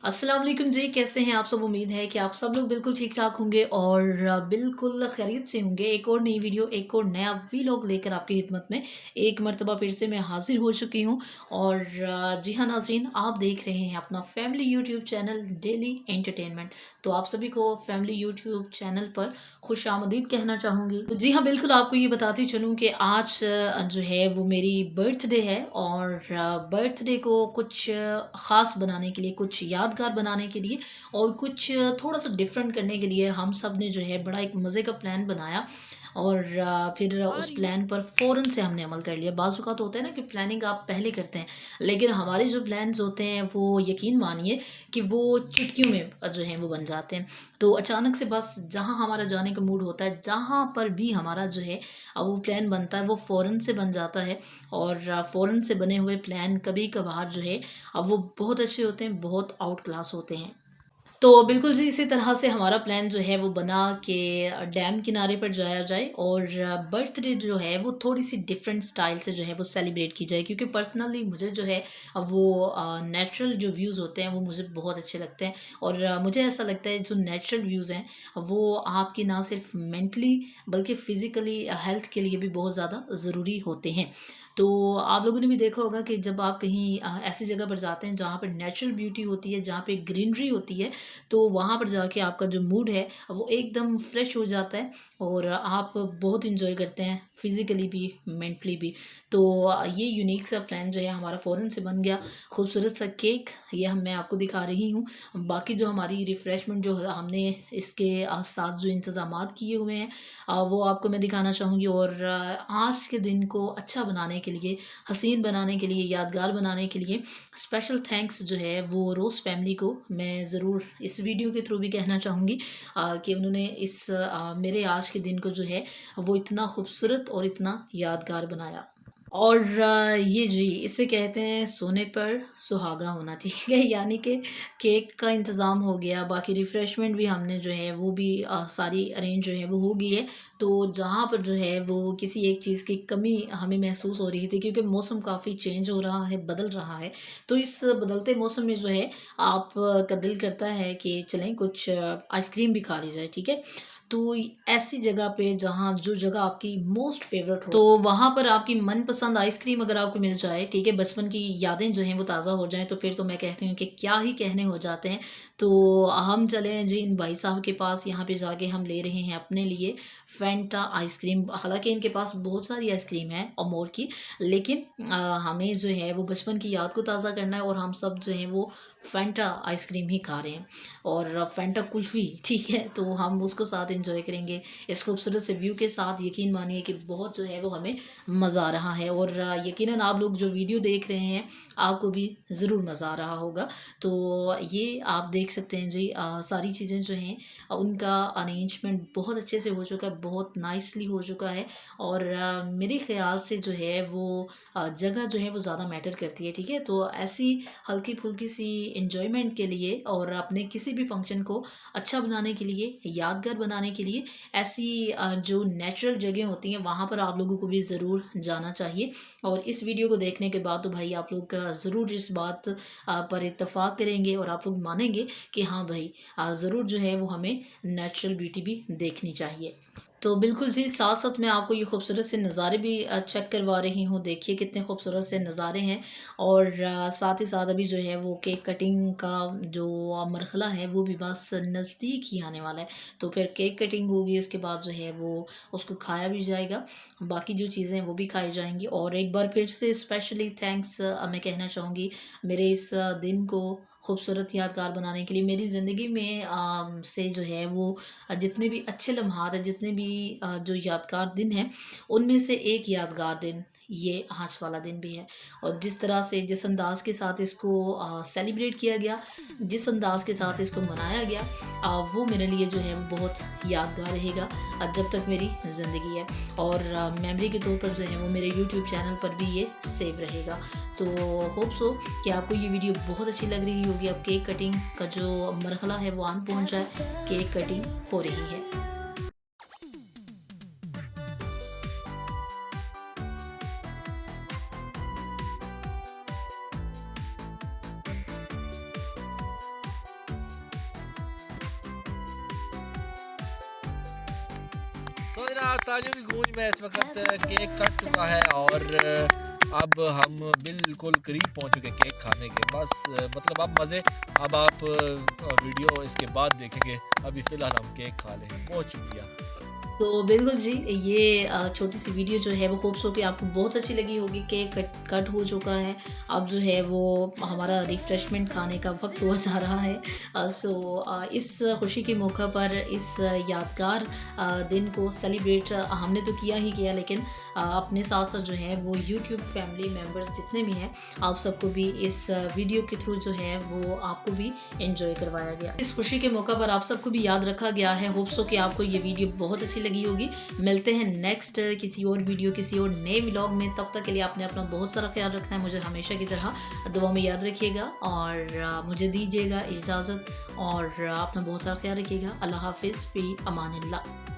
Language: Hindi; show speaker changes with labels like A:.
A: अस्सलाम वालेकुम जी, कैसे हैं आप सब? उम्मीद है कि आप सब लोग बिल्कुल ठीक-ठाक होंगे और बिल्कुल खैरियत से होंगे। एक और नई वीडियो, एक और नया व्लॉग लेकर आपकी खिदमत में एक मर्तबा फिर से मैं हाज़िर हो चुकी हूँ। और जी हाँ नाज़रीन, आप देख रहे हैं अपना family YouTube channel daily entertainment. तो आप सभी को फैमिली यूट्यूब चैनल पर खुशामदीद कहना चाहूँगी। तो जी हाँ, बिल्कुल आपको ये बताती चलूँ कि आज जो है वो मेरी बर्थडे है और बर्थडे को कुछ ख़ास बनाने के लिए, कुछ यादगार बनाने के लिए और कुछ थोड़ा-सा डिफ़रेंट करने के लिए हम सब ने जो है बड़ा एक मज़े का प्लान बनाया और फिर उस प्लान पर फ़ौरन से हमने अमल कर लिया। बाज़ औक़ात होता है ना कि प्लानिंग आप पहले करते हैं, लेकिन हमारे जो प्लान्स होते हैं वो यकीन मानिए कि वो चुटकियों में जो हैं वो बन जाते हैं। तो अचानक से बस जहाँ हमारा जाने का मूड होता है, जहाँ पर भी हमारा जो है वो प्लान बनता है वो फ़ौरन से बन जाता है। और फ़ौरन से बने हुए प्लान कभी-कभार जो है वो बहुत अच्छे होते हैं, बहुत आउट क्लास होते हैं। तो बिल्कुल जी, इसी तरह से हमारा प्लान जो है वो बना कि डैम किनारे पर जाया जाए और बर्थडे जो है वो थोड़ी-सी डिफरेंट स्टाइल से जो है वो सेलिब्रेट की जाए, क्योंकि पर्सनली मुझे जो है वो नेचुरल जो व्यूज़ होते हैं वो मुझे बहुत अच्छे लगते हैं। और मुझे ऐसा लगता है जो नेचुरल व्यूज़ हैं वो आपकी ना सिर्फ मेंटली बल्कि फ़िज़िकली हेल्थ के लिए भी बहुत ज़्यादा ज़रूरी होते हैं। तो आप लोगों ने भी देखा होगा कि जब आप कहीं ऐसी जगह पर जाते हैं जहाँ पर नेचुरल ब्यूटी होती है, जहाँ पे ग्रीनरी होती है, तो वहाँ पर जाके आपका जो मूड है वो एकदम फ्रेश हो जाता है और आप बहुत इंजॉय करते हैं फिज़िकली भी, मेंटली भी। तो ये यूनिक सा प्लान जो है हमारा फ़ौरन से बन गया। खूबसूरत सा केक ये मैं आपको दिखा रही हूँ। बाकी जो हमारी रिफ़्रेशमेंट जो हमने इसके साथ जो इंतज़ामात किए हुए हैं वो आपको मैं दिखाना चाहूँगी। और आज के दिन को अच्छा बनाने के लिए, हसीन बनाने के लिए, यादगार बनाने के लिए स्पेशल थैंक्स जो है वो रोज़ फैमिली को मैं ज़रूर इस वीडियो के थ्रू भी कहना चाहूँगी कि उन्होंने इस मेरे आज के दिन को जो है वो इतना खूबसूरत और इतना यादगार बनाया। और ये जी, इसे कहते हैं सोने पर सुहागा होना, ठीक है? यानी कि केक का इंतज़ाम हो गया, बाकी रिफ़्रेशमेंट भी हमने जो है वो भी सारी अरेंज जो है वो हो गई है। तो जहाँ पर जो है वो किसी एक चीज़ की कमी हमें महसूस हो रही थी, क्योंकि मौसम काफ़ी चेंज हो रहा है, बदल रहा है। तो इस बदलते मौसम में जो है आप का दिल करता है कि चलें कुछ आइसक्रीम भी खा ली जाए, ठीक है? तो ऐसी जगह पे जहाँ जो जगह आपकी मोस्ट फेवरेट हो, तो वहाँ पर आपकी मनपसंद आइसक्रीम अगर आपको मिल जाए, ठीक है, बचपन की यादें जो हैं वो ताज़ा हो जाएँ, तो फिर तो मैं कहती हूँ कि क्या ही कहने हो जाते हैं। तो हम चले हैं जी इन भाई साहब के पास, यहाँ पे जाके हम ले रहे हैं अपने लिए फैंटा आइसक्रीम। हालाँकि इनके पास बहुत सारी आइसक्रीम है अमूल की, लेकिन हमें जो है वो बचपन की याद को ताज़ा करना है और हम सब जो हैं वो फैंटा आइसक्रीम ही खा रहे हैं और फैंटा कुल्फ़ी, ठीक है? तो हम उसको साथ एंजॉय करेंगे इस खूबसूरत से व्यू के साथ। यकीन मानिए कि बहुत जो है वो हमें मज़ा आ रहा है और यकीनन आप लोग जो वीडियो देख रहे हैं आपको भी ज़रूर मज़ा आ रहा होगा। तो ये आप देख सकते हैं जी, सारी चीज़ें जो हैं उनका अरेंजमेंट बहुत अच्छे से हो चुका है, बहुत नाइसली हो चुका है। और मेरे ख़्याल से जो है वो जगह जो है वो ज़्यादा मैटर करती है, ठीक है? तो ऐसी हल्की-फुल्की सी एन्जॉयमेंट के लिए और अपने किसी भी फंक्शन को अच्छा बनाने के लिए, यादगार बनाने के लिए ऐसी जो नेचुरल जगह होती हैं वहाँ पर आप लोगों को भी ज़रूर जाना चाहिए। और इस वीडियो को देखने के बाद तो भाई आप लोग ज़रूर इस बात पर इत्तेफ़ाक करेंगे और आप लोग मानेंगे कि हाँ भाई, ज़रूर जो है वो हमें नेचुरल ब्यूटी भी देखनी चाहिए। तो बिल्कुल जी, साथ-साथ मैं आपको ये खूबसूरत से नज़ारे भी चेक करवा रही हूँ। देखिए कितने खूबसूरत से नज़ारे हैं। और साथ ही साथ अभी जो है वो केक कटिंग का जो मरहला है वो भी बस नज़दीक ही आने वाला है। तो फिर केक कटिंग होगी, उसके बाद जो है वो उसको खाया भी जाएगा। बाकी जो चीज़ें हैं वो भी खाई जाएँगी। और एक बार फिर से स्पेशली थैंक्स मैं कहना चाहूँगी मेरे इस दिन को खूबसूरत यादगार बनाने के लिए। मेरी ज़िंदगी में से जो है वो जितने भी अच्छे लम्हात हैं, जितने भी जो यादगार दिन हैं, उनमें से एक यादगार दिन ये आज वाला दिन भी है। और जिस तरह से, जिस अंदाज़ के साथ इसको सेलिब्रेट किया गया, जिस अंदाज़ के साथ इसको मनाया गया, वो मेरे लिए जो है वो बहुत यादगार रहेगा जब तक मेरी ज़िंदगी है। और मेमोरी के तौर पर जो है वो मेरे यूट्यूब चैनल पर भी ये सेव रहेगा। तो होप सो कि आपको ये वीडियो बहुत अच्छी लग रही होगी। अब केक कटिंग का जो मरहला है वो आन पहुँचा है, केक कटिंग हो रही है।
B: तो जनाब तालियों की गूंज में इस वक्त केक कट चुका है और अब हम बिल्कुल करीब पहुंच चुके केक खाने के। बस मतलब अब मज़े, अब आप वीडियो इसके बाद देखेंगे। अभी फ़िलहाल हम केक खा लें। बहुत शुक्रिया।
A: तो बिल्कुल जी, ये छोटी सी वीडियो जो है वो होप्स हो कि आपको बहुत अच्छी लगी होगी। केक कट हो चुका है, अब जो है वो हमारा रिफ्रेशमेंट खाने का वक्त हुआ जा रहा है। इस खुशी के मौका पर इस यादगार दिन को सेलिब्रेट हमने तो किया ही किया, लेकिन अपने साथ साथ जो है वो यूट्यूब फैमिली मेम्बर्स जितने भी हैं, आप सबको भी इस वीडियो के थ्रू जो है वो आपको भी एंजॉय करवाया गया। इस खुशी के मौका पर आप सबको भी याद रखा गया है। होप्स हो कि आपको ये वीडियो बहुत अच्छी लगी होगी। मिलते हैं नेक्स्ट किसी और वीडियो, किसी और नए व्लॉग में। तब तक के लिए आपने अपना बहुत सारा ख्याल रखना है। मुझे हमेशा की तरह दुआ में याद रखिएगा और मुझे दीजिएगा इजाज़त और अपना बहुत सारा ख्याल रखिएगा। अल्लाह हाफिज़, फ़ी अमानिल्लाह।